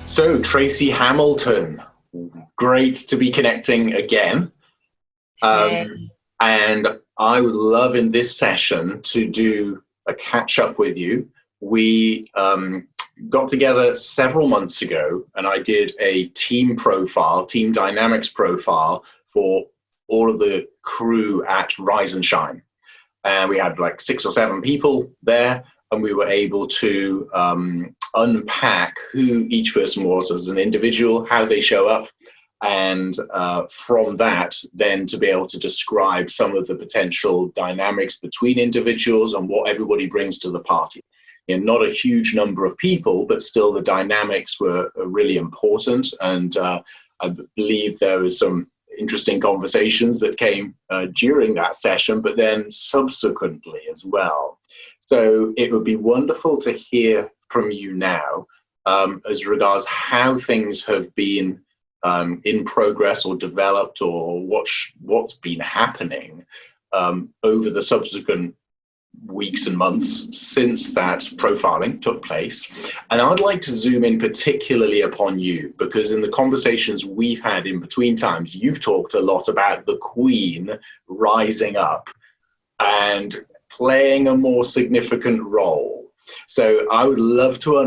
So, Tracy Hamilton, great to be connecting again. Hey. And I would love in this session to do a catch up with you. We got together several months ago and I did a team profile, team dynamics profile for all of the crew at Rise and Shine. And we had like 6 or 7 people there, and we were able to unpack who each person was as an individual, how they show up, and from that, then to be able to describe some of the potential dynamics between individuals and what everybody brings to the party. You know, not a huge number of people, but still the dynamics were really important. And I believe there was some interesting conversations that came during that session, but then subsequently as well. So it would be wonderful to hear from you now as regards how things have been in progress or developed, or what's been happening over the subsequent weeks and months since that profiling took place. And I'd like to zoom in particularly upon you, because in the conversations we've had in between times, you've talked a lot about the Queen rising up and playing a more significant role. So I would love to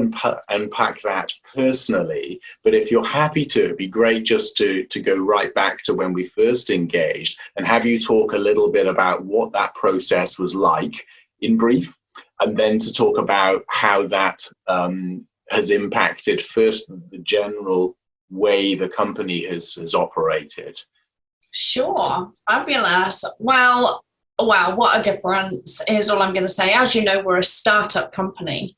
unpack that personally, but if you're happy to, it'd be great just to go right back to when we first engaged and have you talk a little bit about what that process was like in brief, and then to talk about how that has impacted first the general way the company has operated. Sure. Fabulous. Well, wow, what a difference is all I'm going to say. As you know, we're a startup company.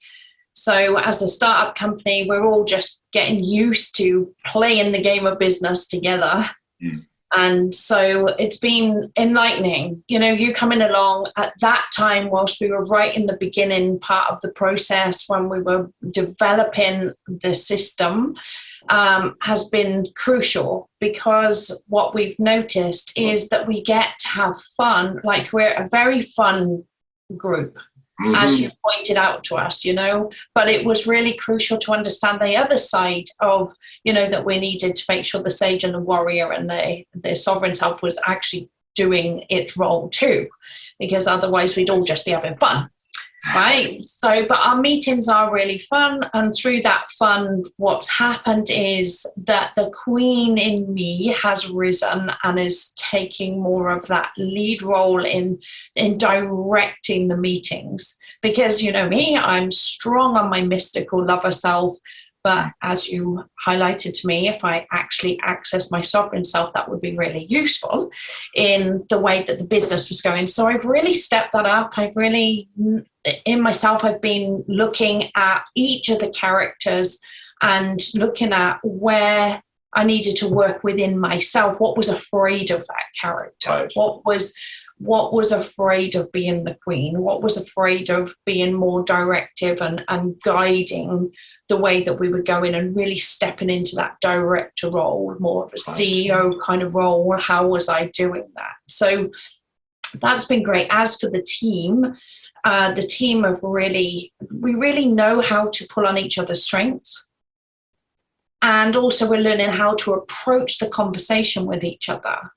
So as a startup company, we're all just getting used to playing the game of business together. Mm. And so it's been enlightening. You know, you coming along at that time whilst we were right in the beginning part of the process when we were developing the system has been crucial, because what we've noticed is that we get to have fun. Like, we're a very fun group, as you pointed out to us, you know, but it was really crucial to understand the other side of, you know, that we needed to make sure the sage and the warrior and the sovereign self was actually doing its role too, because otherwise we'd all just be having fun. Right. So, but our meetings are really fun. And through that fun, what's happened is that the Queen in me has risen and is taking more of that lead role in directing the meetings. Because, you know me, I'm strong on my mystical lover self. But as you highlighted to me, if I actually access my sovereign self, that would be really useful in the way that the business was going. So I've really stepped that up. I've really, in myself, I've been looking at each of the characters and looking at where I needed to work within myself. What was afraid of that character? Right. What was afraid of being the Queen? What was afraid of being more directive and guiding the way that we were going, and really stepping into that director role, more of a CEO kind of role? How was I doing that? So that's been great. As for the team have we really know how to pull on each other's strengths. And also we're learning how to approach the conversation with each other.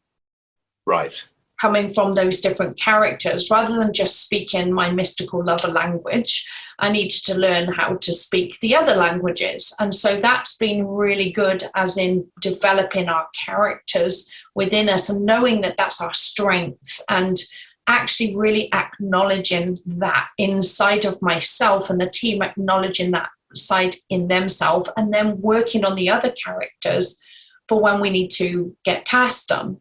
Right. Coming from those different characters, rather than just speaking my mystical lover language, I needed to learn how to speak the other languages. And so that's been really good, as in developing our characters within us and knowing that that's our strength, and actually really acknowledging that inside of myself, and the team acknowledging that side in themselves, and then working on the other characters for when we need to get tasks done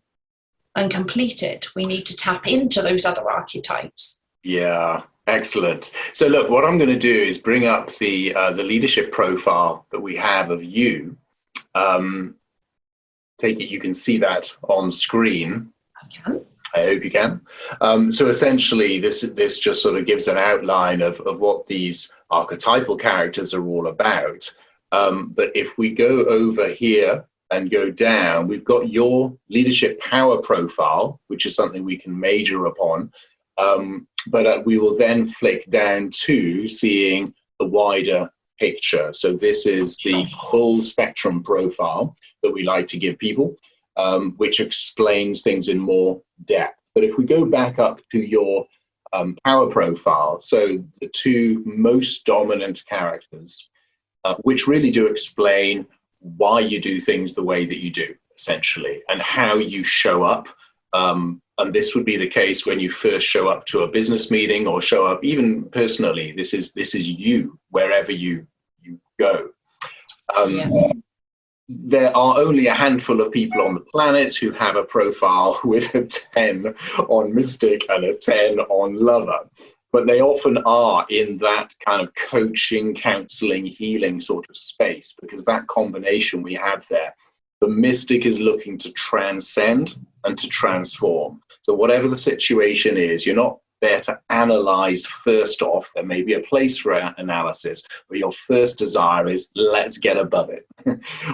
and completed. We need to tap into those other archetypes. Yeah, excellent. So look, what I'm going to do is bring up the leadership profile that we have of you. Take it you can see that on screen. I can. I hope you can. So essentially, this just sort of gives an outline of what these archetypal characters are all about. But if we go over here and go down, we've got your leadership power profile, which is something we can major upon. But we will then flick down to seeing the wider picture. So this is the full spectrum profile that we like to give people, which explains things in more depth. But if we go back up to your power profile, so the two most dominant characters, which really do explain why you do things the way that you do, essentially, and how you show up. And this would be the case when you first show up to a business meeting or show up even personally. This is you wherever you go. There are only a handful of people on the planet who have a profile with a 10 on mystic and a 10 on lover. But they often are in that kind of coaching, counseling, healing sort of space, because that combination we have there, the mystic is looking to transcend and to transform. So whatever the situation is, you're not there to analyze first off. There may be a place for analysis, but your first desire is, let's get above it,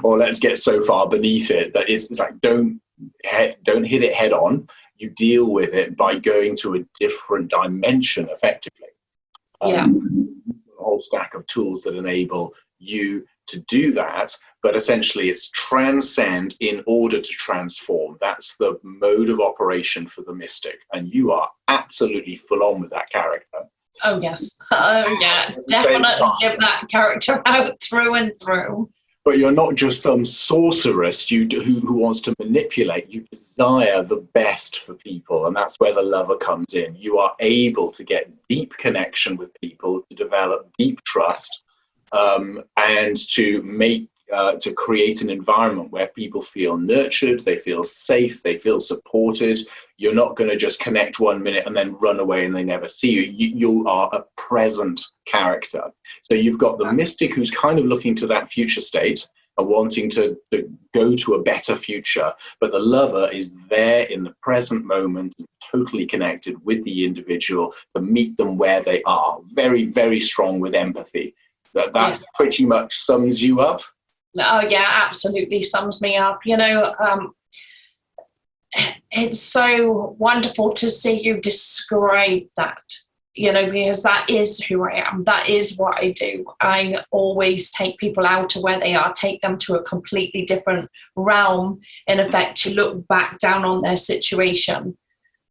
or let's get so far beneath it that it's like, don't hit it head on. You deal with it by going to a different dimension effectively. A whole stack of tools that enable you to do that, but essentially it's transcend in order to transform. That's the mode of operation for the mystic, and you are absolutely full on with that character. Oh yes, oh yeah, definitely give that character out through and through. But you're not just some sorceress who wants to manipulate. You desire the best for people, and that's where the lover comes in. You are able to get deep connection with people, to develop deep trust, and to create an environment where people feel nurtured, they feel safe, they feel supported. You're not going to just connect 1 minute and then run away and they never see you. You are a present character. So you've got the mystic who's kind of looking to that future state and wanting to go to a better future, but the lover is there in the present moment, totally connected with the individual to meet them where they are. Very, very strong with empathy. That pretty much sums you up. Oh yeah, absolutely sums me up. You know, it's so wonderful to see you describe that, you know, because that is who I am. That is what I do. I always take people out of where they are, take them to a completely different realm, in effect, to look back down on their situation,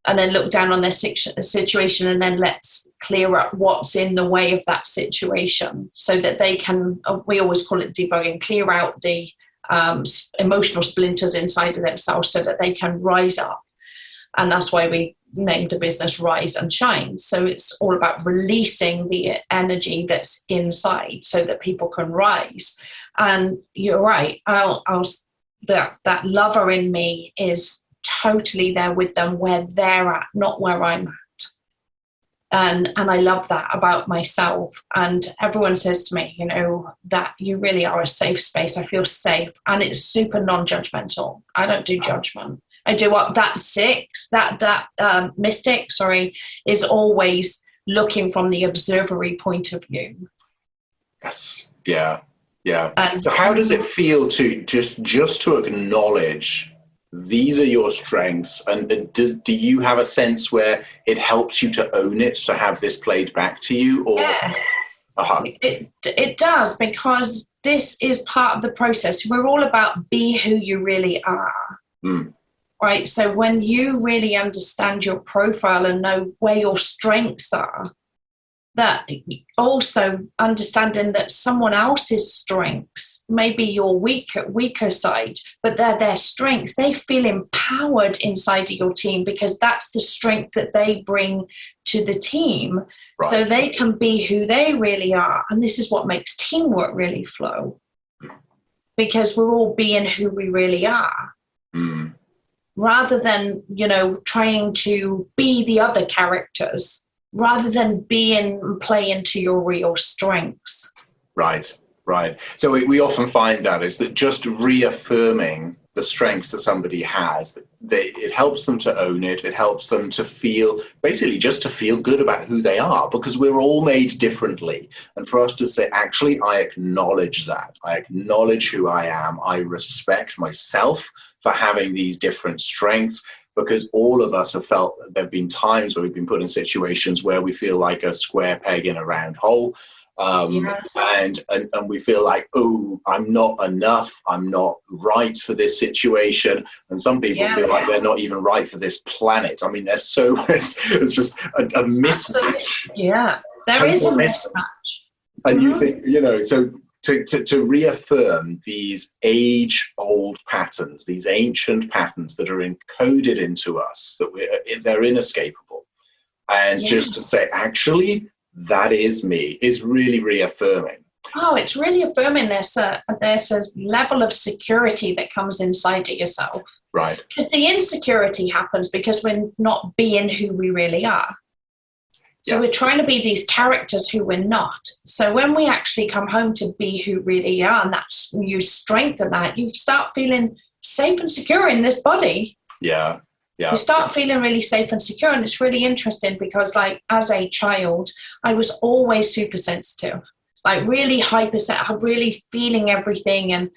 and then look down on their situation, and then let's clear up what's in the way of that situation, so that they can, we always call it debugging, clear out the emotional splinters inside of themselves so that they can rise up. And that's why we named the business Rise and Shine. So it's all about releasing the energy that's inside so that people can rise. And you're right, that lover in me is totally there with them where they're at, not where I'm at. And I love that about myself. And everyone says to me, you know, that you really are a safe space. I feel safe. And it's super non-judgmental. I don't do judgment. I do what that mystic, is always looking from the observatory point of view. Yes. Yeah. So how does it feel to just to acknowledge these are your strengths, and do you have a sense where it helps you to own it, to have this played back to you? Or yes, it does, because this is part of the process. We're all about be who you really are. Right? So when you really understand your profile and know where your strengths are, that also understanding that someone else's strengths may be your weaker side, but they're their strengths. They feel empowered inside of your team because that's the strength that they bring to the team. Right. So they can be who they really are. And this is what makes teamwork really flow, because we're all being who we really are. Rather than, you know, trying to be the other characters, rather than play into your real strengths. Right. So we often find that is that just reaffirming the strengths that somebody has, it helps them to own it. It helps them to feel, basically just to feel good about who they are, because we're all made differently. And for us to say, actually, I acknowledge that. I acknowledge who I am. I respect myself for having these different strengths. because all of us have felt that there have been times where we've been put in situations where we feel like a square peg in a round hole. Yes. And we feel like, oh, I'm not enough, I'm not right for this situation. And some people feel like they're not even right for this planet. I mean, it's just a mismatch. Absolutely. Yeah, there is a mismatch. And you think, so to reaffirm these age-old patterns, these ancient patterns that are encoded into us, that they're inescapable. And just to say, actually, that is me, is really reaffirming. Oh, it's really affirming. There's a level of security that comes inside of yourself. Right. Because the insecurity happens because we're not being who we really are. So we're trying to be these characters who we're not. So when we actually come home to be who really are, and that's, you strengthen that, you start feeling safe and secure in this body. Yeah. Yeah. You start feeling really safe and secure. And it's really interesting because, like, as a child, I was always super sensitive, like really really feeling everything and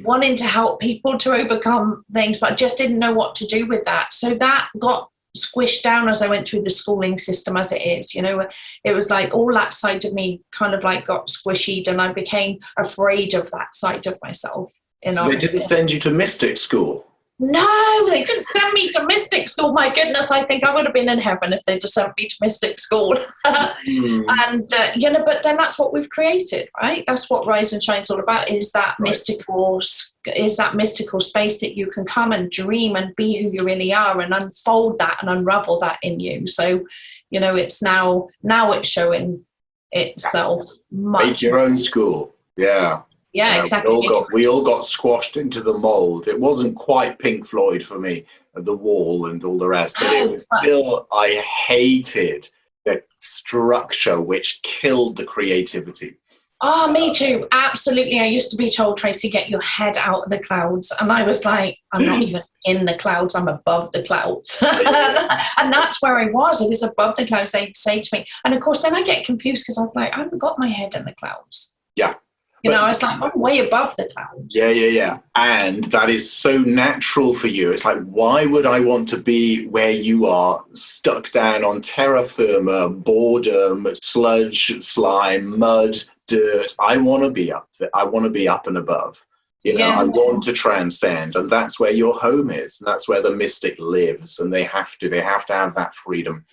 wanting to help people to overcome things, but I just didn't know what to do with that. So that got squished down as I went through the schooling system as it is. It was like all that side of me kind of like got squished, and I became afraid of that side of myself. So they didn't send you to mystic school? No, they didn't send me to mystic school. My goodness, I think I would have been in heaven if they'd just sent me to mystic school. And, but then that's what we've created, right? That's what Rise and Shine's all about, is that mystical space that you can come and dream and be who you really are and unfold that and unravel that in you. So, it's now it's showing itself much. Make your own school. Yeah. Yeah, exactly. We all got squashed into the mold. It wasn't quite Pink Floyd for me, The Wall and all the rest, but it was still, I hated the structure which killed the creativity. Oh, me too. Absolutely. I used to be told, Tracy, get your head out of the clouds. And I was like, I'm not even in the clouds. I'm above the clouds. And that's where I was. I was above the clouds, they'd say to me. And of course, then I get confused because I was like, I haven't got my head in the clouds. Yeah. I was like, I'm way above the clouds. Yeah. And that is so natural for you. It's like, why would I want to be where you are, stuck down on terra firma, boredom, sludge, slime, mud, dirt? I want to be up there. I want to be up and above. I want to transcend. And that's where your home is. And that's where the mystic lives. And they have to have that freedom.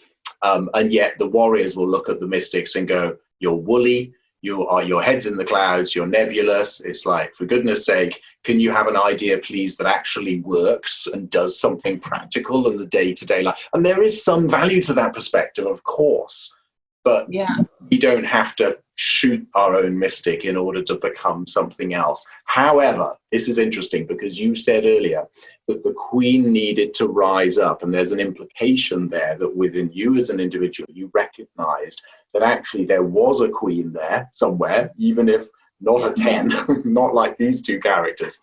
And yet the warriors will look at the mystics and go, you're woolly. Your head's in the clouds, you're nebulous. It's like, for goodness sake, can you have an idea, please, that actually works and does something practical in the day-to-day life? And there is some value to that perspective, of course, but we don't have to shoot our own mystic in order to become something else. However, this is interesting because you said earlier that the queen needed to rise up, and there's an implication there that within you as an individual, you recognized that actually there was a queen there somewhere, even if not a 10, not like these two characters,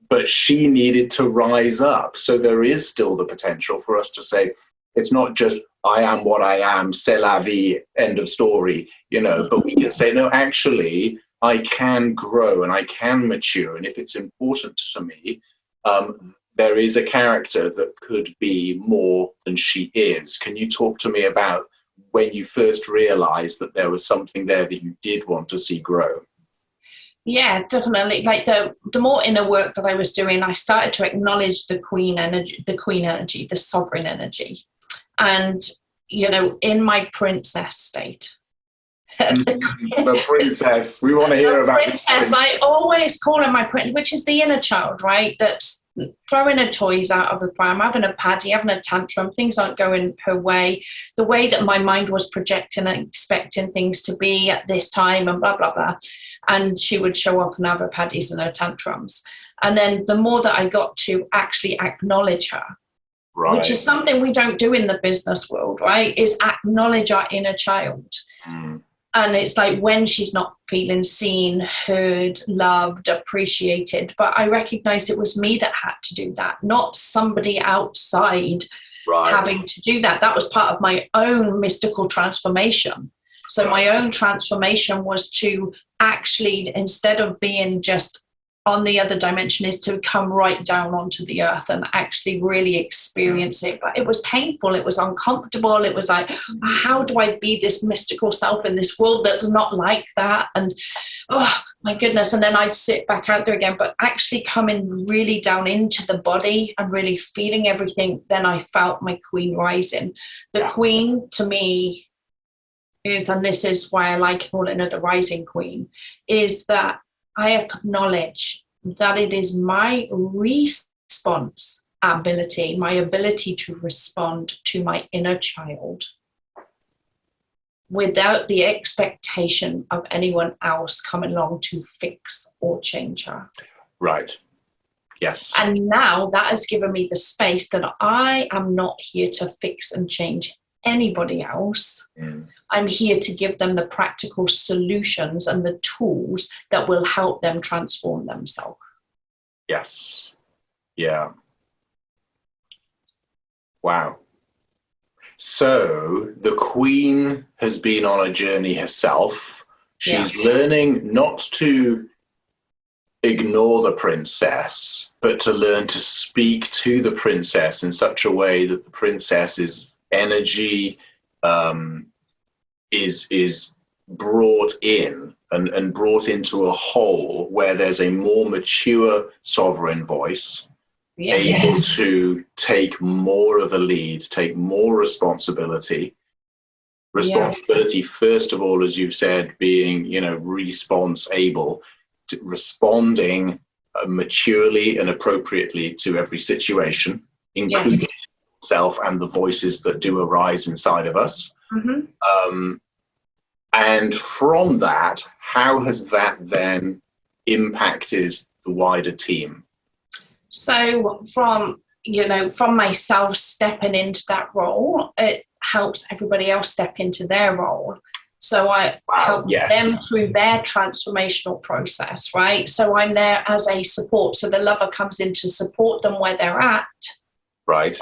but she needed to rise up. So there is still the potential for us to say, it's not just, I am what I am, c'est la vie, end of story, but we can say, no, actually, I can grow and I can mature. And if it's important to me, there is a character that could be more than she is. Can you talk to me about when you first realized that there was something there that you did want to see grow? Yeah, definitely. Like the more inner work that I was doing, I started to acknowledge the queen energy, the sovereign energy. And, in my princess state. The princess. We want to hear about the princess. I always call her my princess, which is the inner child, right? That's throwing her toys out of the pram, having a paddy, having a tantrum, things aren't going her way, the way that my mind was projecting and expecting things to be at this time and blah, blah, blah. And she would show off and have her paddies and her tantrums. And then the more that I got to actually acknowledge her, right, which is something we don't do in the business world, right, is acknowledge our inner child. And it's like when she's not feeling seen, heard, loved, appreciated. But I recognized it was me that had to do that, not somebody outside having to do that. That was part of my own mystical transformation. So my own transformation was to actually, instead of being just on the other dimension is to come right down onto the earth and actually really experience it. But it was painful. It was uncomfortable. It was like, how do I be this mystical self in this world that's not like that? And oh my goodness. And then I'd sit back out there again, but actually coming really down into the body and really feeling everything. Then I felt my queen rising. The queen to me is, and this is why I like calling her the rising queen, is that I acknowledge that it is my response ability, my ability to respond to my inner child without the expectation of anyone else coming along to fix or change her. Right. Yes. And now that has given me the space that I am not here to fix and change anybody else. I'm here to give them the practical solutions and the tools that will help them transform themselves. Yes. Yeah. Wow. So the queen has been on a journey herself. She's learning not to ignore the princess, but to learn to speak to the princess in such a way that the princess's energy is brought in and brought into a whole where there's a more mature sovereign voice, able to take more of a lead, take more responsibility. Responsibility, first of all, as you've said, being, response able, to responding maturely and appropriately to every situation, including self and the voices that do arise inside of us. And from that, how has that then impacted the wider team? So from myself stepping into that role, it helps everybody else step into their role. So I help them through their transformational process, right? So I'm there as a support. So the lover comes in to support them where they're at. Right.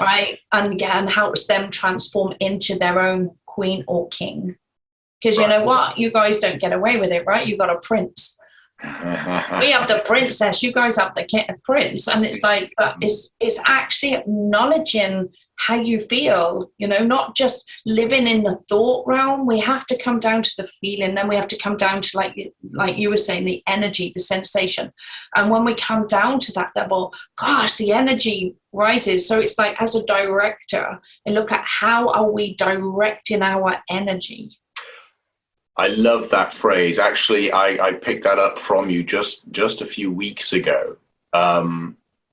And again, helps them transform into their own queen or king. Because you know what? You guys don't get away with it, right? You got a prince. We have the princess. You guys have the prince. And it's like, but it's actually acknowledging how you feel, not just living in the thought realm. We have to come down to the feeling. Then we have to come down to, like you were saying, the energy, the sensation. And when we come down to that level, gosh, the energy rises. So it's like, as a director, and look at how are we directing our energy. I love that phrase. Actually, I picked that up from you just a few weeks ago,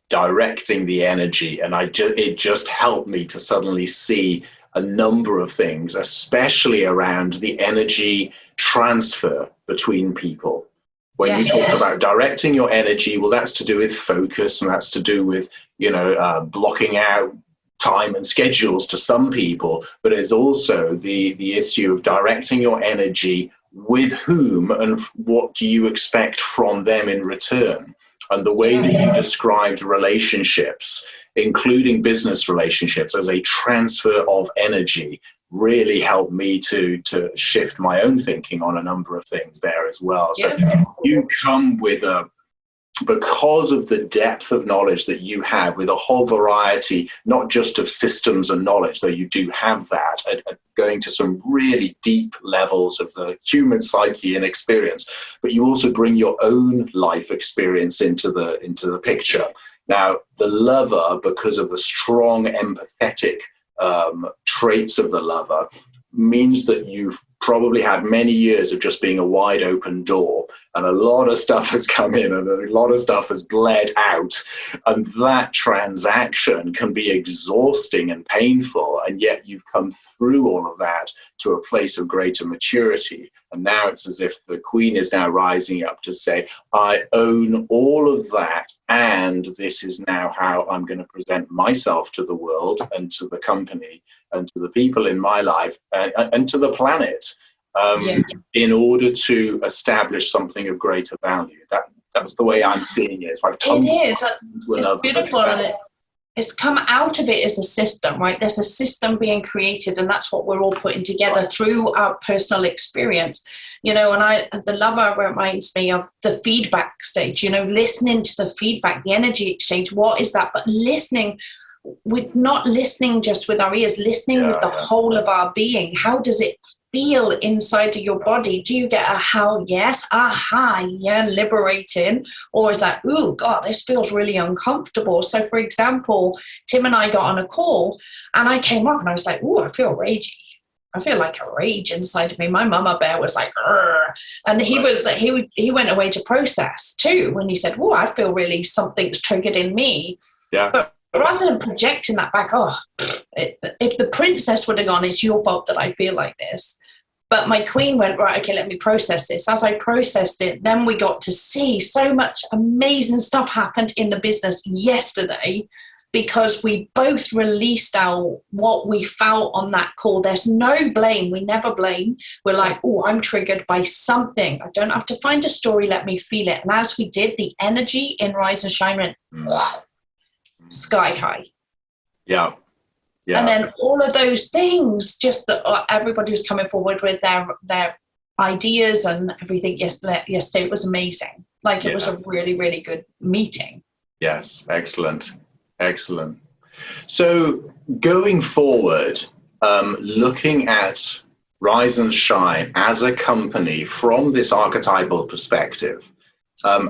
directing the energy. And it just helped me to suddenly see a number of things, especially around the energy transfer between people. When you talk about directing your energy, well, that's to do with focus, and that's to do with, blocking out time and schedules to some people, but it's also the issue of directing your energy with whom and what do you expect from them in return. And the way that you described relationships, including business relationships, as a transfer of energy really helped me to shift my own thinking on a number of things there as well. So you come with because of the depth of knowledge that you have, with a whole variety, not just of systems and knowledge, though you do have that, going to some really deep levels of the human psyche and experience, but you also bring your own life experience into the picture. Now, the lover, because of the strong empathetic traits of the lover, means that you've probably had many years of just being a wide open door, and a lot of stuff has come in and a lot of stuff has bled out, and that transaction can be exhausting and painful, and yet you've come through all of that to a place of greater maturity. And now it's as if the queen is now rising up to say, I own all of that, and this is now how I'm going to present myself to the world and to the company and to the people in my life and to the planet, in order to establish something of greater value. That's the way I'm seeing it. It's like it is. It's beautiful. it's come out of it as a system, right? There's a system being created, and that's what we're all putting together through our personal experience. And the lover reminds me of the feedback stage, listening to the feedback, the energy exchange. What is that? But listening, we're not listening just with our ears, listening with the whole of our being. How does it feel inside of your body? Do you get a how, yes, aha, yeah, liberating? Or is that, ooh, God, this feels really uncomfortable? So, for example, Tim and I got on a call and I came off and I was like, ooh, I feel ragey. I feel like a rage inside of me. My mama bear was like, "Arr." And he went away to process too when he said, oh, I feel really something's triggered in me. Yeah. But rather than projecting that back, if the princess would have gone, it's your fault that I feel like this. But my queen went, right, okay, let me process this. As I processed it, then we got to see so much amazing stuff happened in the business yesterday, because we both released out what we felt on that call. There's no blame. We never blame. We're like, oh, I'm triggered by something. I don't have to find a story. Let me feel it. And as we did, the energy in Rise and Shine went sky high. Yeah. Yeah. And then all of those things, just that everybody was coming forward with their ideas and everything yesterday. It was amazing. It was a really, really good meeting. Yes. Excellent. So going forward, looking at Rise and Shine as a company from this archetypal perspective,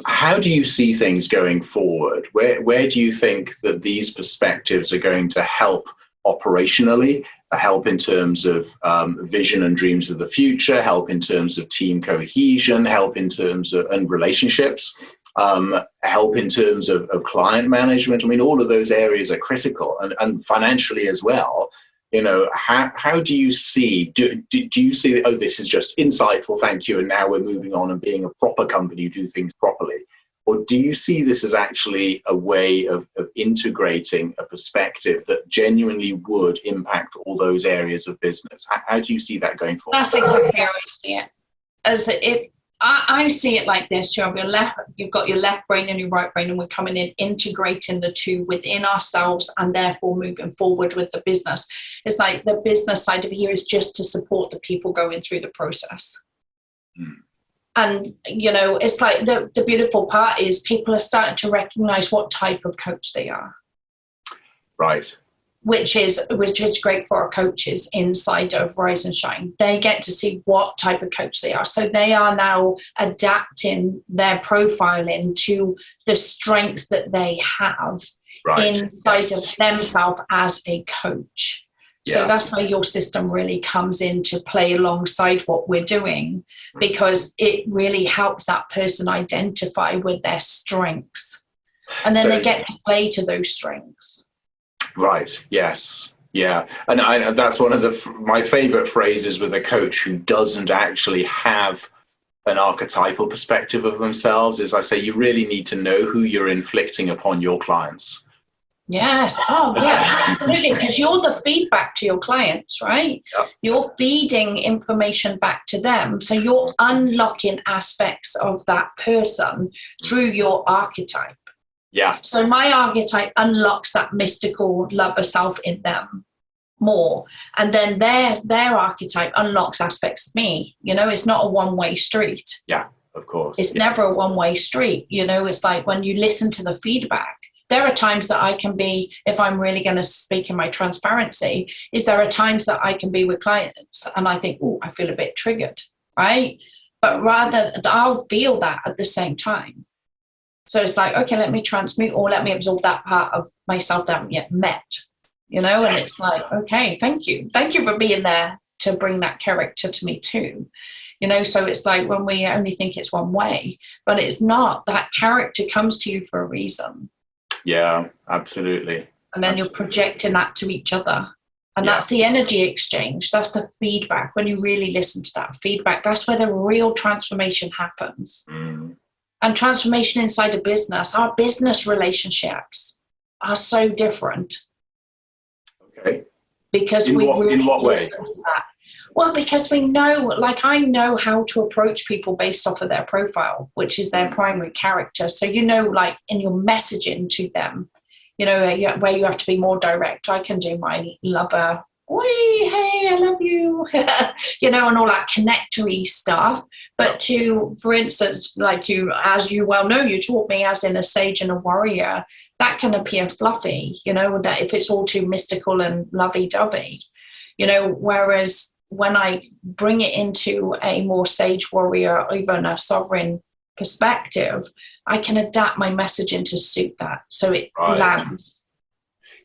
how do you see things going forward? Where do you think that these perspectives are going to help operationally, help in terms of vision and dreams of the future, help in terms of team cohesion, help in terms of and relationships, help in terms of client management? I mean, all of those areas are critical, and financially as well. How do you see, do you see, oh, this is just insightful, thank you, and now we're moving on and being a proper company who do things properly? Or do you see this as actually a way of integrating a perspective that genuinely would impact all those areas of business? How do you see that going forward? That's exactly how I see it. I see it like this. You've got your left brain and your right brain, and we're coming in, integrating the two within ourselves, and therefore moving forward with the business. It's like the business side of it here is just to support the people going through the process. And, it's like the beautiful part is people are starting to recognize what type of coach they are. Right. Which is great for our coaches inside of Rise and Shine. They get to see what type of coach they are. So they are now adapting their profiling to the strengths that they have inside of themselves as a coach. So that's where your system really comes into play alongside what we're doing, because it really helps that person identify with their strengths. And then they get to play to those strengths. Right. Yes. Yeah. And that's one of my favorite phrases with a coach who doesn't actually have an archetypal perspective of themselves is, I say, you really need to know who you're inflicting upon your clients. Yes. Oh, yeah, absolutely. Because you're the feedback to your clients, right? Yep. You're feeding information back to them. So you're unlocking aspects of that person through your archetype. Yeah. So my archetype unlocks that mystical lover self in them more. And then their archetype unlocks aspects of me. It's not a one-way street. Yeah, of course. It's never a one-way street. It's like when you listen to the feedback, there are times that I can be, if I'm really going to speak in my transparency, there are times that I can be with clients and I think, oh, I feel a bit triggered, right? But rather, I'll feel that at the same time. So it's like, okay, let me transmute or let me absorb that part of myself that I haven't yet met, and it's like, okay, thank you. Thank you for being there to bring that character to me too. So it's like when we only think it's one way, but it's not. That character comes to you for a reason. Yeah, absolutely. And then you're projecting that to each other. And that's the energy exchange. That's the feedback. When you really listen to that feedback, that's where the real transformation happens. And transformation inside a business, our business relationships are so different. Okay. Because in what way? To that. Well, because we know, I know how to approach people based off of their profile, which is their primary character. So, in your messaging to them, where you have to be more direct. I can do my lover, oi, hey, I love you, and all that connectory stuff. But for instance, like as you well know, you taught me as in a sage and a warrior, that can appear fluffy, that if it's all too mystical and lovey-dovey, whereas when I bring it into a more sage warrior, even a sovereign perspective, I can adapt my messaging to suit that, so it lands.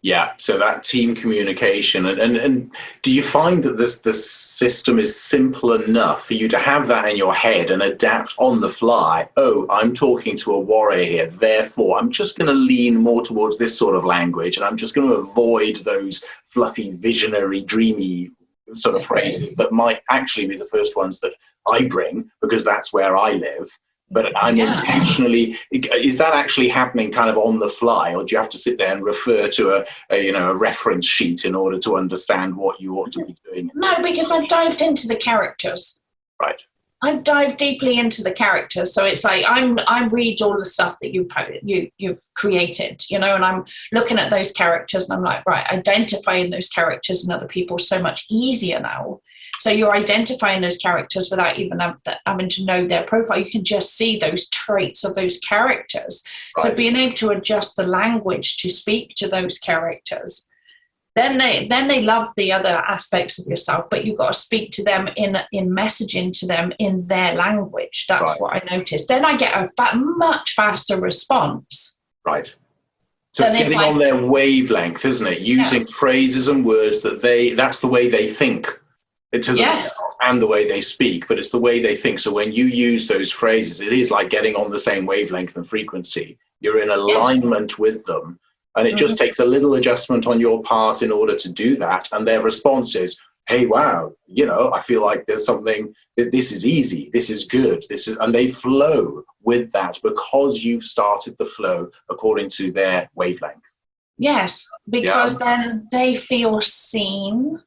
Yeah, so that team communication, and do you find that this system is simple enough for you to have that in your head and adapt on the fly? Oh, I'm talking to a warrior here, therefore I'm just going to lean more towards this sort of language, and I'm just going to avoid those fluffy, visionary, dreamy sort of phrases that might actually be the first ones that I bring, because that's where I live. But I'm intentionally, is that actually happening kind of on the fly, or do you have to sit there and refer to a reference sheet in order to understand what you ought to be doing? No, because I've dived into the characters. Right. I've dived deeply into the characters. So it's like I read all the stuff that you've created, and I'm looking at those characters and I'm like, right, identifying those characters in other people so much easier now. So you're identifying those characters without even having to know their profile. You can just see those traits of those characters. Right. So being able to adjust the language to speak to those characters, then they love the other aspects of yourself, but you've got to speak to them in messaging to them in their language. That's what I noticed. Then I get a much faster response. Right. So it's getting on their wavelength, isn't it? Using phrases and words that's the way they think. To themselves and the way they speak, but it's the way they think. So when you use those phrases, it is like getting on the same wavelength and frequency. You're in alignment with them, and it just takes a little adjustment on your part in order to do that. And their response is, hey, wow, I feel like there's something, this is easy, this is good, and they flow with that because you've started the flow according to their wavelength. Yes, because then they feel seen,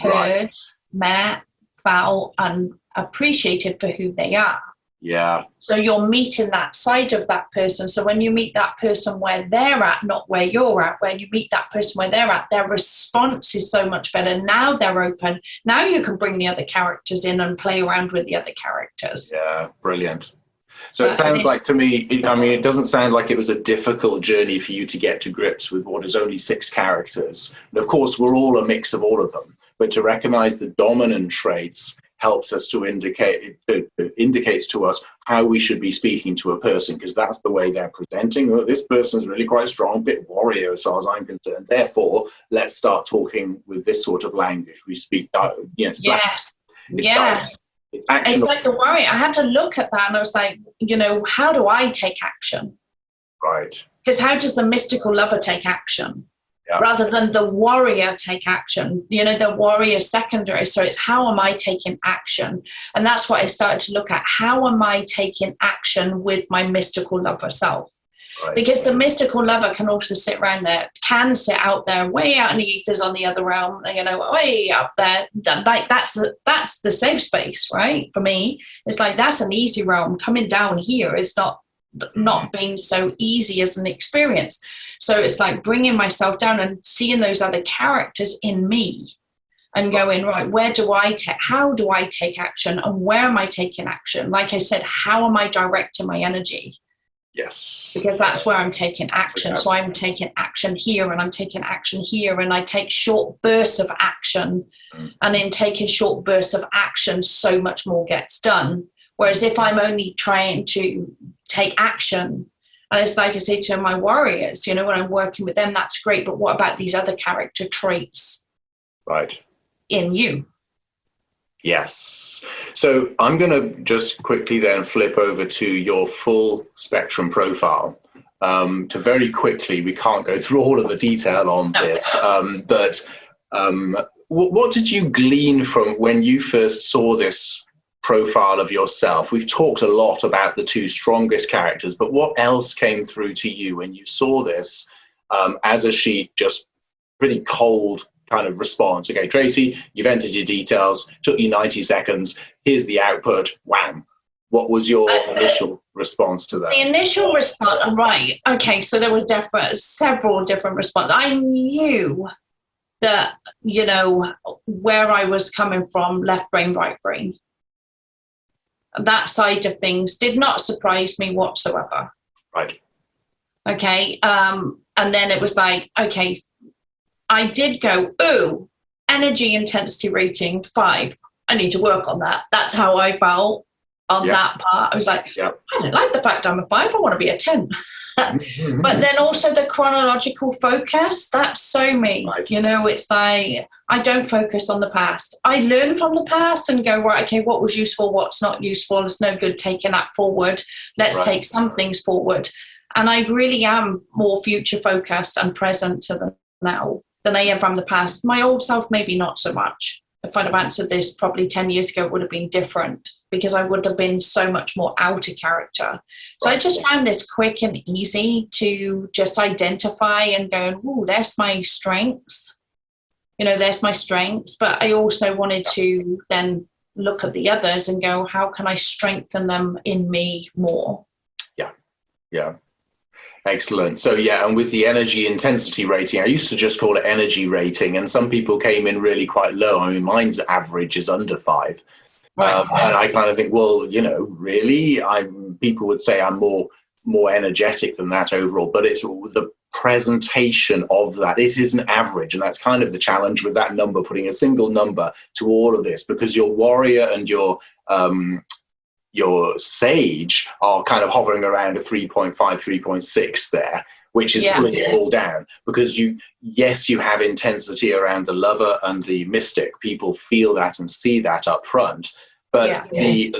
heard, met, felt, and appreciated for who they are. Yeah. So you're meeting that side of that person. So when you meet that person where they're at, not where you're at, when you meet that person where they're at, their response is so much better. Now they're open. Now you can bring the other characters in and play around with the other characters. Yeah, brilliant. So it sounds like to me, it doesn't sound like it was a difficult journey for you to get to grips with what is only 6 characters. And of course, we're all a mix of all of them. But to recognize the dominant traits helps us to indicates to us how we should be speaking to a person, because that's the way they're presenting. Oh, this person's really quite strong, bit warrior as far as I'm concerned. Therefore, let's start talking with this sort of language. We speak, it's It's like the warrior. I had to look at that and I was like, how do I take action? Right. Because how does the mystical lover take action? Rather than the warrior take action, the warrior secondary. So it's how am I taking action? And that's what I started to look at. How am I taking action with my mystical lover self? Right. Because the mystical lover can also sit out there, way out in the ethers on the other realm, way up there. Like that's the safe space, right? For me, it's like that's an easy realm. Coming down here is not being so easy as an experience. So it's like bringing myself down and seeing those other characters in me and going, right, how do I take action and where am I taking action? Like I said, how am I directing my energy? Yes. Because that's where I'm taking action. So I'm taking action here and I'm taking action here, and I take short bursts of action, and in taking short bursts of action, so much more gets done. Whereas if I'm only trying to take action, and it's like I say to my warriors, when I'm working with them, that's great, but what about these other character traits in you? Yes. So I'm going to just quickly then flip over to your full spectrum profile. To very quickly, we can't go through all of the detail on this, but what did you glean from when you first saw this profile of yourself? We've talked a lot about the 2 strongest characters, but what else came through to you when you saw this as a sheet, just pretty cold kind of response? Okay, Tracy, you've entered your details, took you 90 seconds, here's the output, wham. What was your initial response to that? The initial response, right? Okay, so there were several different responses. I knew that, you know, where I was coming from, left brain, right brain. That side of things did not surprise me whatsoever. Right. Okay. And then it was like, okay, I did go, ooh, energy intensity rating 5. I need to work on that. That's how I felt on that part. I was like, I don't like the fact I'm a 5. I want to be a 10. But then also the chronological focus, that's so me. Right. You know, it's like, I don't focus on the past. I learn from the past and go, right, okay, what was useful, what's not useful. It's no good taking that forward. Let's take some things forward. And I really am more future focused and present to them now than I am from the past. My old self, maybe not so much. If I'd have answered this probably 10 years ago, it would have been different because I would have been so much more out of character. So I just found this quick and easy to just identify and go, oh, there's my strengths. You know, there's my strengths. But I also wanted to then look at the others and go, how can I strengthen them in me more? Yeah. Excellent. So and with the energy intensity rating, I used to just call it energy rating, and some people came in really quite low. I mean, mine's average is under 5. And I kind of think, well, you know, really, people would say I'm more energetic than that overall, but it's the presentation of that. It is an average, and that's kind of the challenge with that number, putting a single number to all of this, because your warrior and your sage are kind of hovering around a 3.5, 3.6 there, which is pulling it all down, because you have intensity around the lover and the mystic. People feel that and see that up front, but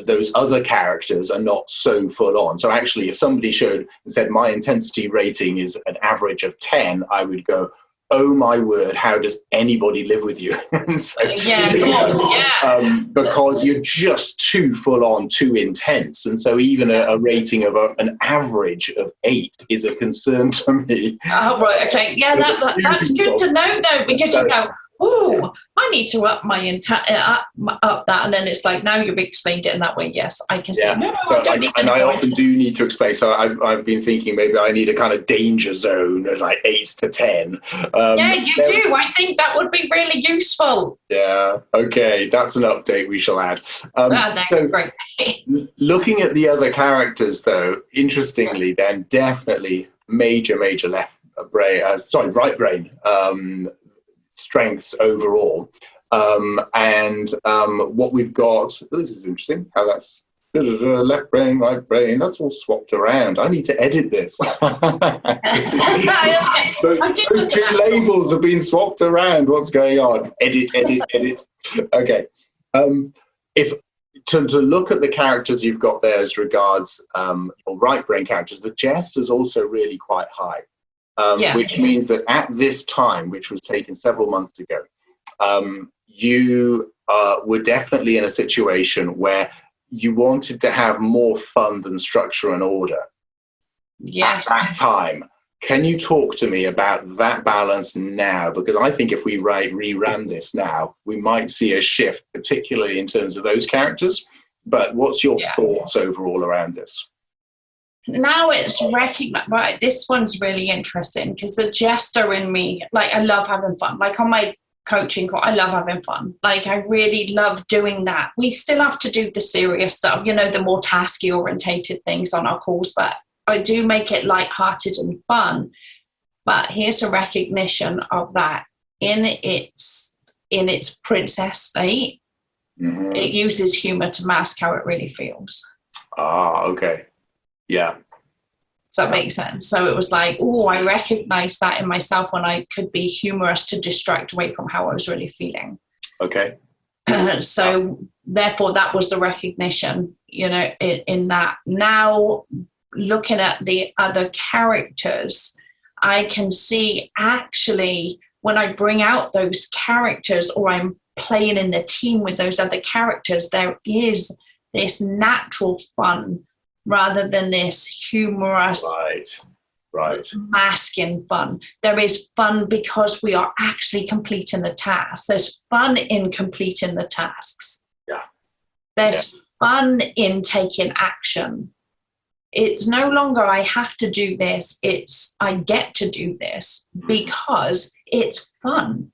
those other characters are not so full on. So actually, if somebody showed and said my intensity rating is an average of 10, I would go, oh my word, how does anybody live with you? Because you're just too full on, too intense. And so even a rating of an average of 8 is a concern to me. Oh, right, okay. Yeah, that's good to know, though, because you go, oh, I need to up my up that, and then it's like, now you've explained it in that way. Yes, I can see. No, so I don't need and I often do need to explain. So I've been thinking maybe I need a kind of danger zone as like 8 to 10. You do. I think that would be really useful. Yeah. Okay, that's an update we shall add. So great. Looking at the other characters, though, interestingly, then definitely major right brain. Strengths overall, and what we've got. This is interesting. How that's left brain, right brain. That's all swapped around. I need to edit this. Those 2 labels have been swapped around. What's going on? Edit. Okay. If to look at the characters you've got there as regards your right brain characters, the jest is also really quite high. Which means that at this time, which was taken several months ago, you were definitely in a situation where you wanted to have more fun than structure and order. Yes. At that time. Can you talk to me about that balance now? Because I think if we reran this now, we might see a shift, particularly in terms of those characters. But what's your thoughts overall around this? Now it's recognized, right, this one's really interesting because the jester in me, like, I love having fun. Like on my coaching call, I love having fun. Like, I really love doing that. We still have to do the serious stuff, you know, the more tasky orientated things on our calls, but I do make it lighthearted and fun. But here's a recognition of that in its princess state. Mm-hmm. It uses humor to mask how it really feels. Ah, okay. Yeah. Does that make sense? So it was like, oh, I recognize that in myself when I could be humorous to distract away from how I was really feeling. Okay. So therefore, that was the recognition, you know, in that. Now, looking at the other characters, I can see actually when I bring out those characters or I'm playing in the team with those other characters, there is this natural fun rather than this humorous, masking fun. There is fun because we are actually completing the task. There's fun in completing the tasks. Yeah. There's fun in taking action. It's no longer I have to do this, it's I get to do this because it's fun.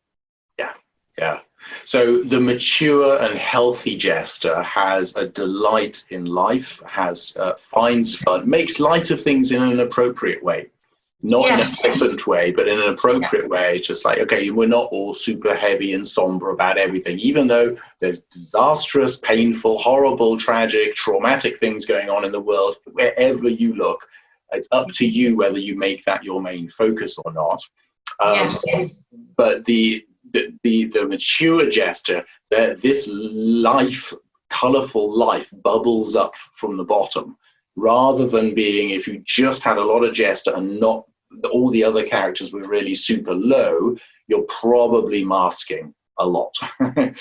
Yeah. So the mature and healthy jester has a delight in life, finds fun, makes light of things in an appropriate way. Not in a flippant way, but in an appropriate way. It's just like, okay, we're not all super heavy and somber about everything, even though there's disastrous, painful, horrible, tragic, traumatic things going on in the world. Wherever you look, it's up to you whether you make that your main focus or not. But the mature jester, this life, colourful life, bubbles up from the bottom, rather than being, if you just had a lot of jester and not all the other characters were really super low, you're probably masking a lot.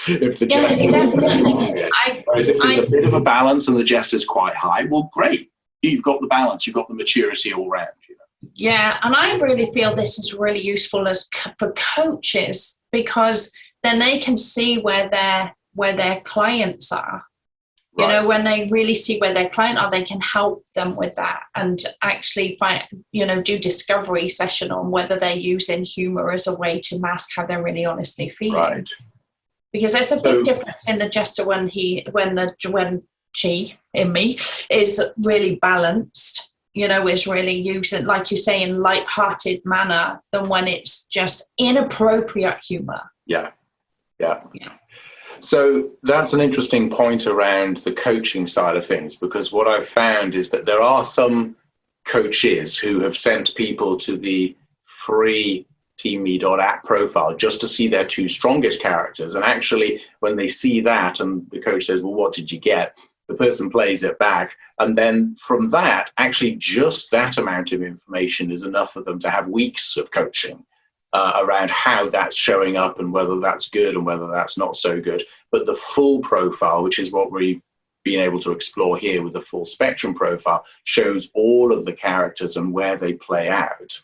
If the jester is the strongest. Whereas if there's a bit of a balance and the jester's quite high, well, great. You've got the balance, you've got the maturity all round. Yeah, and I really feel this is really useful for coaches, because then they can see where their clients are. You know, when they really see where their client are, they can help them with that and actually do discovery session on whether they're using humor as a way to mask how they're really honestly feeling. Right. Because there's a big difference in the jester when she in me is really balanced, is really using, like you say, in light-hearted manner, than when it's just inappropriate humor. Yeah. So that's an interesting point around the coaching side of things, because what I've found is that there are some coaches who have sent people to the free teamme.app profile just to see their two strongest characters. And actually, when they see that and the coach says, well, what did you get? The person plays it back. And then from that, actually just that amount of information is enough for them to have weeks of coaching around how that's showing up and whether that's good and whether that's not so good. But the full profile, which is what we've been able to explore here with the full spectrum profile, shows all of the characters and where they play out.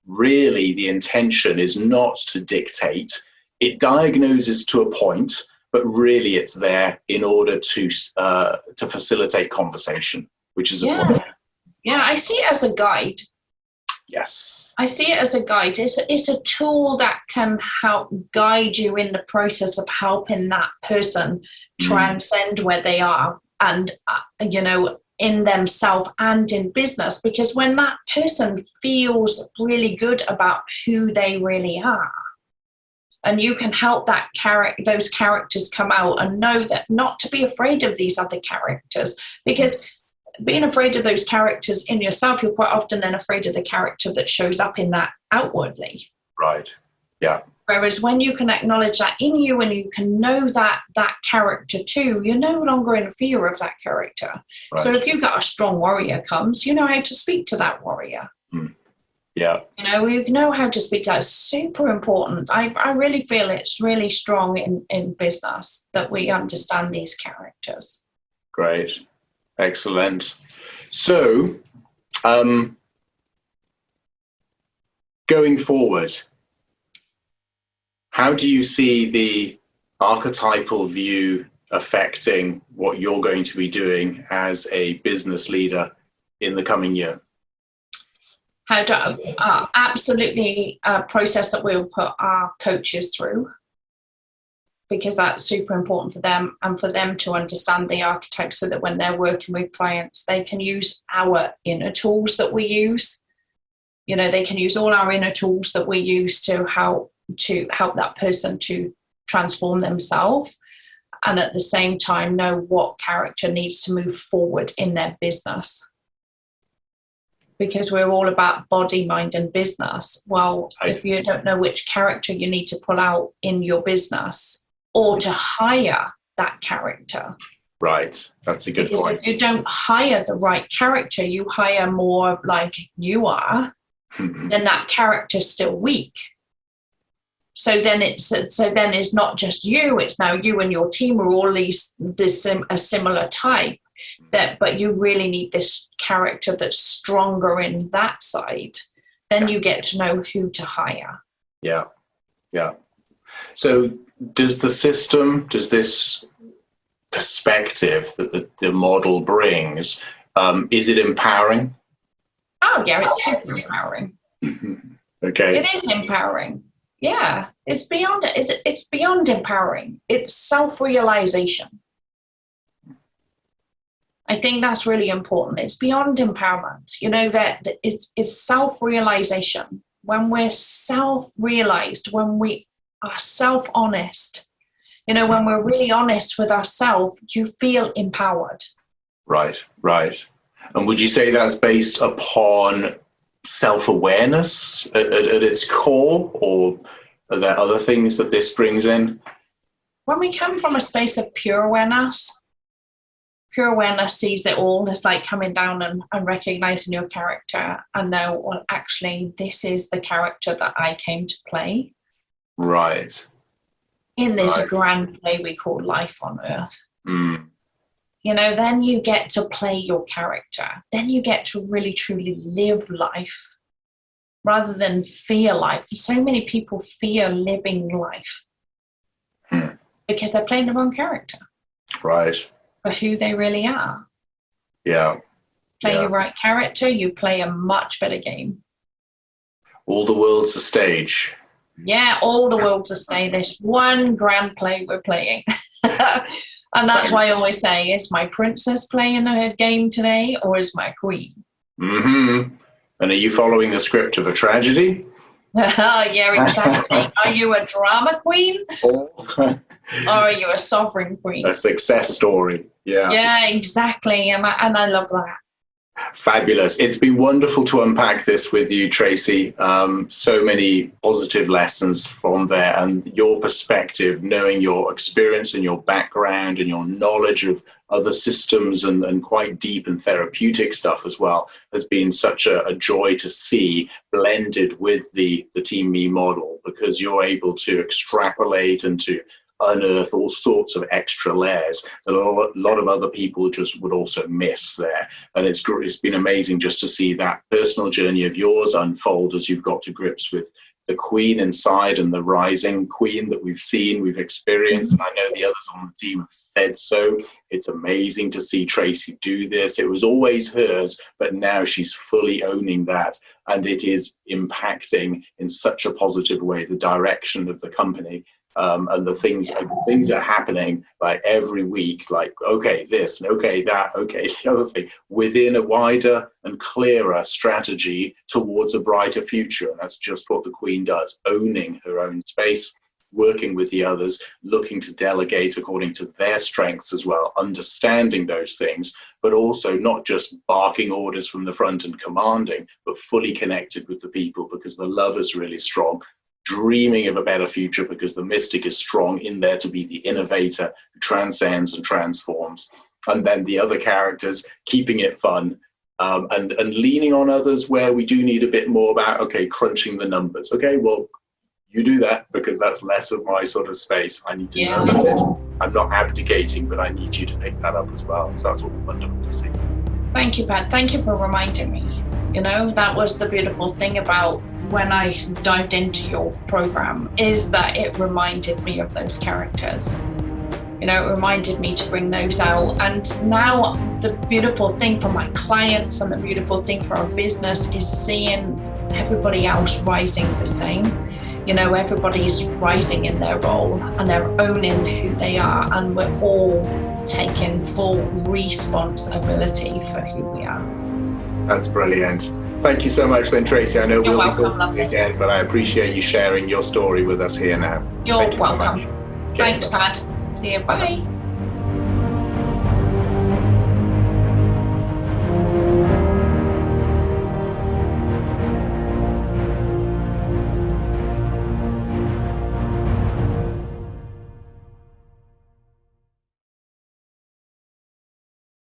Really, the intention is not to dictate. It diagnoses to a point, but really it's there in order to facilitate conversation, which is a point. Yeah, I see it as a guide. Yes. I see it as a guide. It's a tool that can help guide you in the process of helping that person transcend where they are and, in themselves and in business. Because when that person feels really good about who they really are, and you can help those characters come out and know that not to be afraid of these other characters, because being afraid of those characters in yourself, you're quite often then afraid of the character that shows up in that outwardly. Right. Yeah. Whereas when you can acknowledge that in you and you can know that character too, you're no longer in fear of that character. Right. So if you've got a strong warrior comes, you know how to speak to that warrior. Yeah. You know how to speak to that. It's super important. I really feel it's really strong in business that we understand these characters. Great. Excellent. So, going forward, how do you see the archetypal view affecting what you're going to be doing as a business leader in the coming year? Absolutely a process that we'll put our coaches through, because that's super important for them and for them to understand the archetype, so that when they're working with clients, they can use our inner tools that we use. They can use all our inner tools that we use to help that person to transform themselves, and at the same time know what character needs to move forward in their business. Because we're all about body, mind, and business. Well, if you don't know which character you need to pull out in your business, or to hire that character. Right, that's a good point. If you don't hire the right character, you hire more like you are, then that character's still weak. So then it's not just you, it's now you and your team are all a similar type. But you really need this character that's stronger in that side. Then you get to know who to hire. Yeah. So does this perspective that the model brings, is it empowering? Oh yeah, it's super empowering. Okay. It is empowering. Yeah, it's beyond empowering. It's self-realization. I think that's really important. It's beyond empowerment. You know, that it's self-realization. When we're self-realized, when we are self-honest, you know, when we're really honest with ourselves, you feel empowered. Right. And would you say that's based upon self-awareness at its core, or are there other things that this brings in? When we come from a space of pure awareness sees it all. It's like coming down and recognizing your character and know, well, actually, this is the character that I came to play. Right. In this grand play we call life on Earth. Mm. You know, then you get to play your character. Then you get to really, truly live life rather than fear life. So many people fear living life because they're playing the wrong character. Right. For who they really are. Yeah. Play your right character, you play a much better game. All the world's a stage. Yeah, all the world's a stage. This one grand play we're playing. And that's why I always say, is my princess playing her game today, or is my queen? Mm-hmm. And are you following the script of a tragedy? Yeah, exactly. Are you a drama queen? Or are you a sovereign queen? A success story. Yeah. Yeah, exactly. And I love that. Fabulous. It's been wonderful to unpack this with you, Tracy. So many positive lessons from there, and your perspective, knowing your experience and your background and your knowledge of other systems and quite deep and therapeutic stuff as well, has been such a joy to see blended with the Team Me model, because you're able to extrapolate and to unearth all sorts of extra layers that a lot of other people just would also miss there. And it's been amazing just to see that personal journey of yours unfold as you've got to grips with the queen inside and the rising queen that we've seen, we've experienced, and I know the others on the team have said so. It's amazing to see Tracy do this. It was always hers, but now she's fully owning that, and it is impacting in such a positive way the direction of the company. And the things are happening like every week, like, okay, this, and okay, that, okay, the other thing, within a wider and clearer strategy towards a brighter future. And that's just what the Queen does, owning her own space, working with the others, looking to delegate according to their strengths as well, understanding those things, but also not just barking orders from the front and commanding, but fully connected with the people, because the love is really strong, dreaming of a better future because the mystic is strong in there to be the innovator who transcends and transforms. And then the other characters keeping it fun, and leaning on others where we do need a bit more about, okay, crunching the numbers. Okay, well, you do that because that's less of my sort of space. I need to know about it. I'm not abdicating, but I need you to pick that up as well. So that's wonderful to see. Thank you, Pat. Thank you for reminding me. You know, that was the beautiful thing about when I dived into your program, is that it reminded me of those characters. You know, it reminded me to bring those out. And now the beautiful thing for my clients and the beautiful thing for our business is seeing everybody else rising the same. You know, everybody's rising in their role and they're owning who they are, and we're all taking full responsibility for who we are. That's brilliant. Thank you so much then, Tracy. I know we'll be talking again, but I appreciate you sharing your story with us here now. You're welcome. Thanks, Pat. See you. Bye.